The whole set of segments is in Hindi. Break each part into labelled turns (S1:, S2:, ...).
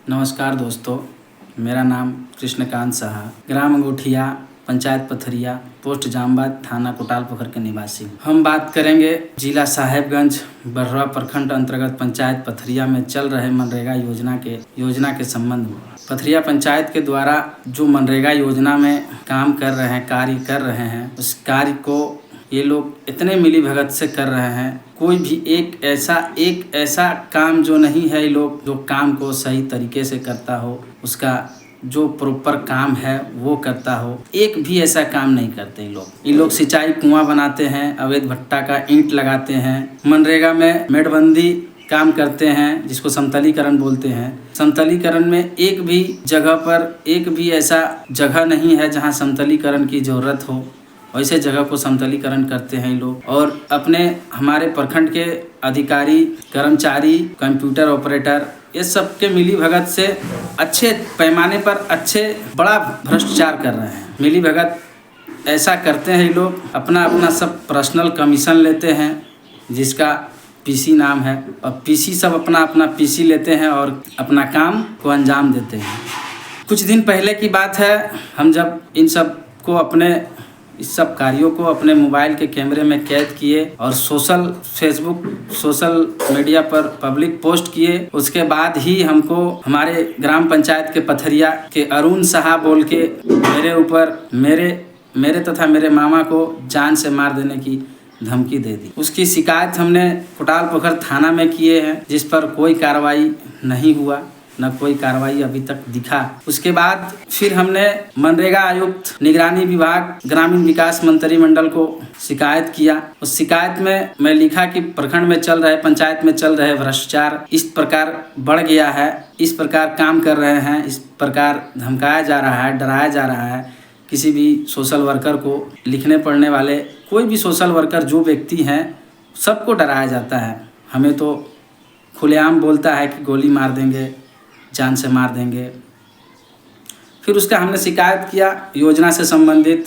S1: नमस्कार दोस्तों, मेरा नाम कृष्णकांत साहा, ग्राम अंगूठिया, पंचायत पथरिया, पोस्ट जामबाद, थाना कोटालपोखर के निवासी हूँ। हम बात करेंगे जिला साहेबगंज बरहरा प्रखंड अंतर्गत पंचायत पथरिया में चल रहे मनरेगा योजना के संबंध में। पथरिया पंचायत के द्वारा जो मनरेगा योजना में काम कर रहे हैं, कार्य कर रहे हैं, उस कार्य को ये लोग इतने मिली भगत से कर रहे हैं। कोई भी एक ऐसा काम जो नहीं है, ये लोग जो काम को सही तरीके से करता हो, उसका जो प्रॉपर काम है वो करता हो, एक भी ऐसा काम नहीं करते ये लोग सिंचाई कुआं बनाते हैं, अवैध भट्टा का ईंट लगाते हैं, मनरेगा में मेड़बंदी काम करते हैं जिसको समतलीकरण बोलते हैं। समतलीकरण में एक भी जगह पर एक भी ऐसा जगह नहीं है जहां समतलीकरण की ज़रूरत हो, वैसे जगह को समतलीकरण करते हैं लोग। और अपने हमारे प्रखंड के अधिकारी, कर्मचारी, कंप्यूटर ऑपरेटर, ये सब के मिली भगत से अच्छे पैमाने पर बड़ा भ्रष्टाचार कर रहे हैं। मिली भगत ऐसा करते हैं लोग, अपना सब पर्सनल कमीशन लेते हैं जिसका पीसी नाम है, और पीसी सब अपना पीसी लेते हैं और अपना काम को अंजाम देते हैं। कुछ दिन पहले की बात है, हम जब इस सब कार्यों को अपने मोबाइल के कैमरे में कैद किए और फेसबुक सोशल मीडिया पर पब्लिक पोस्ट किए, उसके बाद ही हमको हमारे ग्राम पंचायत के पथरिया के अरुण साहा बोल के मेरे ऊपर मेरे तथा मेरे मामा को जान से मार देने की धमकी दे दी। उसकी शिकायत हमने कोटालपोखर थाना में किए हैं, जिस पर कोई कार्रवाई नहीं हुआ, न कोई कार्रवाई अभी तक दिखा। उसके बाद फिर हमने मनरेगा आयुक्त, निगरानी विभाग, ग्रामीण विकास मंत्रिमंडल को शिकायत किया। उस शिकायत में मैं लिखा कि प्रखंड में चल रहे, पंचायत में चल रहे भ्रष्टाचार इस प्रकार बढ़ गया है, इस प्रकार काम कर रहे हैं, इस प्रकार धमकाया जा रहा है, डराया जा रहा है। किसी भी सोशल वर्कर को, लिखने पढ़ने वाले कोई भी सोशल वर्कर जो व्यक्ति हैं, सबको डराया जाता है। हमें तो खुलेआम बोलता है कि गोली मार देंगे, जान से मार देंगे। फिर उसका हमने शिकायत किया योजना से संबंधित।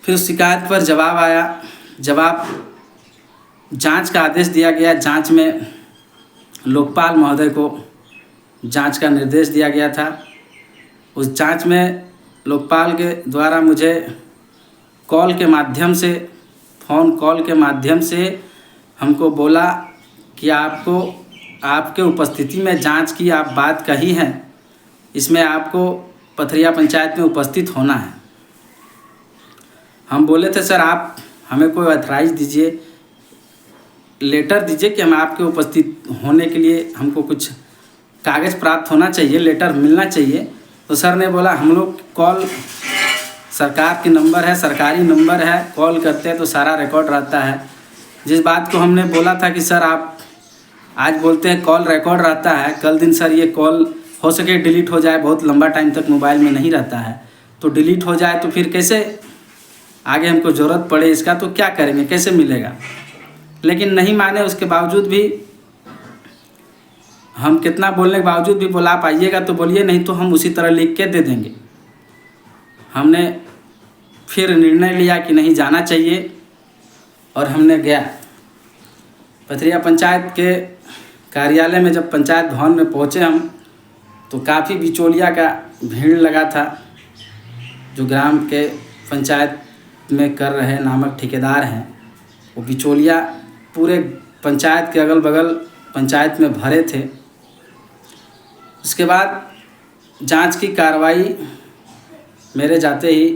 S1: फिर उस शिकायत पर जवाब आया, जांच का आदेश दिया गया। जांच में लोकपाल महोदय को जांच का निर्देश दिया गया था। उस जांच में लोकपाल के द्वारा मुझे फ़ोन कॉल के माध्यम से हमको बोला कि आपके उपस्थिति में जांच की आप बात कही है, इसमें आपको पथरिया पंचायत में उपस्थित होना है। हम बोले थे सर आप हमें कोई ऑथराइज दीजिए, लेटर दीजिए कि हम आपके उपस्थित होने के लिए हमको कुछ कागज़ प्राप्त होना चाहिए, लेटर मिलना चाहिए। तो सर ने बोला हम लोग कॉल, सरकार के नंबर है, सरकारी नंबर है, कॉल करते हैं तो सारा रिकॉर्ड रहता है। जिस बात को हमने बोला था कि सर आप आज बोलते हैं कॉल रिकॉर्ड रहता है, कल दिन सर ये कॉल हो सके डिलीट हो जाए, बहुत लंबा टाइम तक मोबाइल में नहीं रहता है, तो डिलीट हो जाए तो फिर कैसे आगे हमको ज़रूरत पड़े इसका तो क्या करेंगे, कैसे मिलेगा। लेकिन नहीं माने। उसके बावजूद भी हम कितना बोलने के बावजूद भी बोला आप आइएगा तो बोलिए, नहीं तो हम उसी तरह लिख के दे देंगे। हमने फिर निर्णय लिया कि नहीं जाना चाहिए और हमने गया पथरिया पंचायत के कार्यालय में। जब पंचायत भवन में पहुँचे हम, तो काफ़ी बिचौलिया का भीड़ लगा था। जो ग्राम के पंचायत में कर रहे नामक ठेकेदार हैं, वो बिचौलिया पूरे पंचायत के अगल बगल पंचायत में भरे थे। उसके बाद जांच की कार्रवाई मेरे जाते ही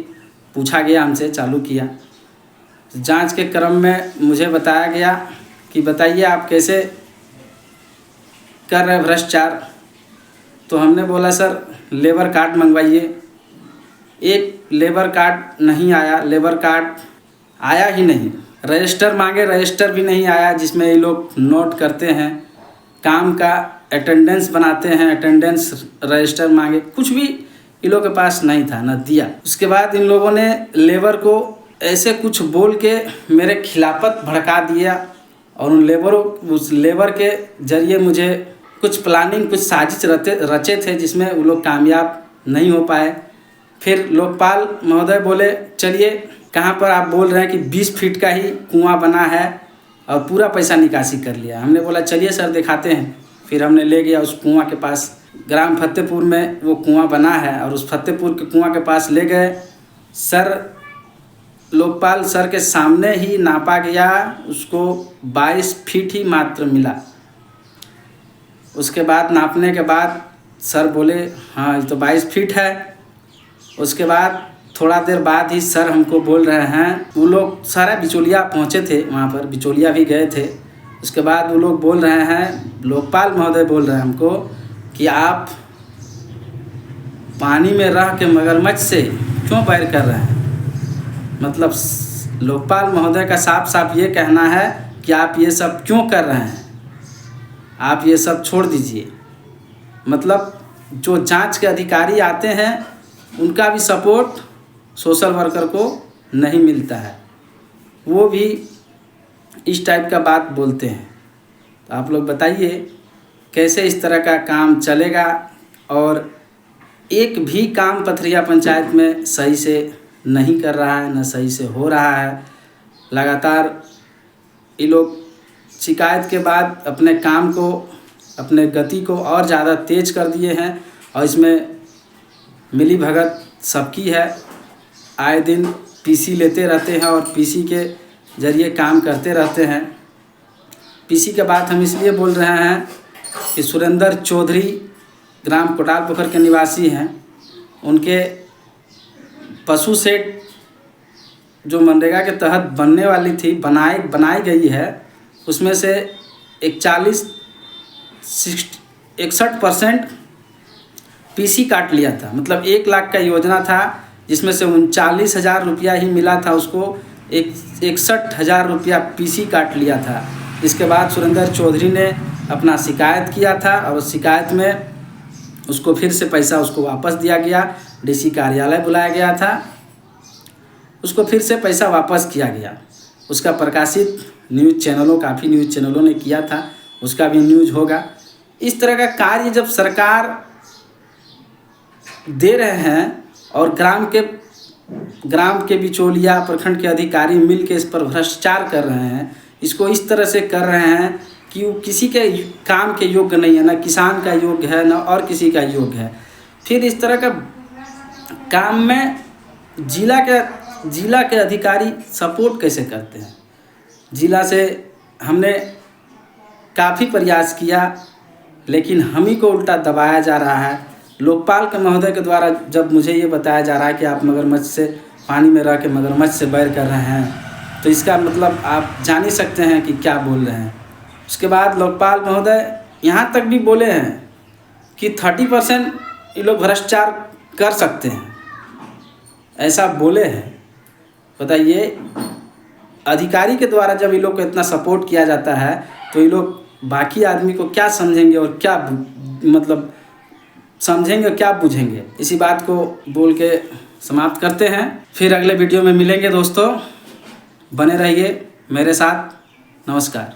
S1: पूछा गया, हमसे चालू किया। जांच के क्रम में मुझे बताया गया कि बताइए आप कैसे कर रहे भ्रष्टाचार। तो हमने बोला सर लेबर कार्ड मंगवाइए। एक लेबर कार्ड नहीं आया, लेबर कार्ड आया ही नहीं। रजिस्टर मांगे, रजिस्टर भी नहीं आया जिसमें ये लोग नोट करते हैं, काम का अटेंडेंस बनाते हैं, अटेंडेंस रजिस्टर मांगे, कुछ भी इन लोगों के पास नहीं था, न दिया। उसके बाद इन लोगों ने लेबर को ऐसे कुछ बोल के मेरे खिलाफत भड़का दिया और उस लेबर के जरिए मुझे कुछ प्लानिंग, कुछ साजिश रचे थे जिसमें वो लोग कामयाब नहीं हो पाए। फिर लोकपाल महोदय बोले चलिए, कहाँ पर आप बोल रहे हैं कि 20 फीट का ही कुआं बना है और पूरा पैसा निकासी कर लिया। हमने बोला चलिए सर दिखाते हैं। फिर हमने ले गया उस कुआं के पास, ग्राम फतेहपुर में वो कुआं बना है और उस फतेहपुर के कुआं के पास ले गए। सर लोकपाल सर के सामने ही नापा गया, उसको 22 फीट ही मात्र मिला। उसके बाद नापने के बाद सर बोले हाँ ये तो 22 फीट है। उसके बाद थोड़ा देर बाद ही सर हमको बोल रहे हैं, वो लोग सारा बिचौलिया पहुँचे थे वहाँ पर, बिचौलिया भी गए थे। उसके बाद वो लोग बोल रहे हैं, लोकपाल महोदय बोल रहे हैं हमको कि आप पानी में रह के मगरमच्छ से क्यों बैर कर रहे हैं। मतलब लोकपाल महोदय का साफ साफ ये कहना है कि आप ये सब क्यों कर रहे हैं, आप ये सब छोड़ दीजिए। मतलब जो जांच के अधिकारी आते हैं उनका भी सपोर्ट सोशल वर्कर को नहीं मिलता है, वो भी इस टाइप का बात बोलते हैं। तो आप लोग बताइए कैसे इस तरह का काम चलेगा। और एक भी काम पथरिया पंचायत में सही से नहीं कर रहा है, न सही से हो रहा है। लगातार ये लोग शिकायत के बाद अपने काम को, अपने गति को और ज़्यादा तेज कर दिए हैं और इसमें मिली भगत सबकी है। आए दिन पीसी लेते रहते हैं और पीसी के ज़रिए काम करते रहते हैं। पीसी के बात हम इसलिए बोल रहे हैं कि सुरेंद्र चौधरी ग्राम कोटाल पोखर के निवासी हैं। उनके पशु शेड जो मनरेगा के तहत बनने वाली थी, बनाई गई है, उसमें से 61% पीसी काट लिया था। मतलब 1 लाख का योजना था जिसमें से 39,000 रुपया ही मिला था, उसको 61,000 रुपया पीसी काट लिया था। इसके बाद सुरेंद्र चौधरी ने अपना शिकायत किया था और उस शिकायत में उसको फिर से पैसा उसको वापस दिया गया। डीसी कार्यालय बुलाया गया था, उसको फिर से पैसा वापस किया गया। उसका प्रकाशित न्यूज़ चैनलों, काफ़ी न्यूज़ चैनलों ने किया था, उसका भी न्यूज़ होगा। इस तरह का कार्य जब सरकार दे रहे हैं और ग्राम के बिचौलिया, प्रखंड के अधिकारी मिल के इस पर भ्रष्टाचार कर रहे हैं, इसको इस तरह से कर रहे हैं कि वो किसी के काम के योग्य नहीं है, ना किसान का योग्य है, ना और किसी का योग्य है। फिर इस तरह का काम में जिला के अधिकारी सपोर्ट कैसे करते हैं। जिला से हमने काफ़ी प्रयास किया लेकिन हम ही को उल्टा दबाया जा रहा है। लोकपाल के महोदय के द्वारा जब मुझे ये बताया जा रहा है कि आप मगरमच्छ से, पानी में रह के मगरमच्छ से बैर कर रहे हैं, तो इसका मतलब आप जान ही सकते हैं कि क्या बोल रहे हैं। उसके बाद लोकपाल महोदय यहाँ तक भी बोले हैं कि 30% ये लोग भ्रष्टाचार कर सकते हैं, ऐसा बोले हैं। बताइए, अधिकारी के द्वारा जब ये लोग को इतना सपोर्ट किया जाता है तो ये लोग बाकी आदमी को क्या समझेंगे और क्या मतलब समझेंगे, क्या बूझेंगे। इसी बात को बोल के समाप्त करते हैं। फिर अगले वीडियो में मिलेंगे दोस्तों, बने रहिए मेरे साथ। नमस्कार।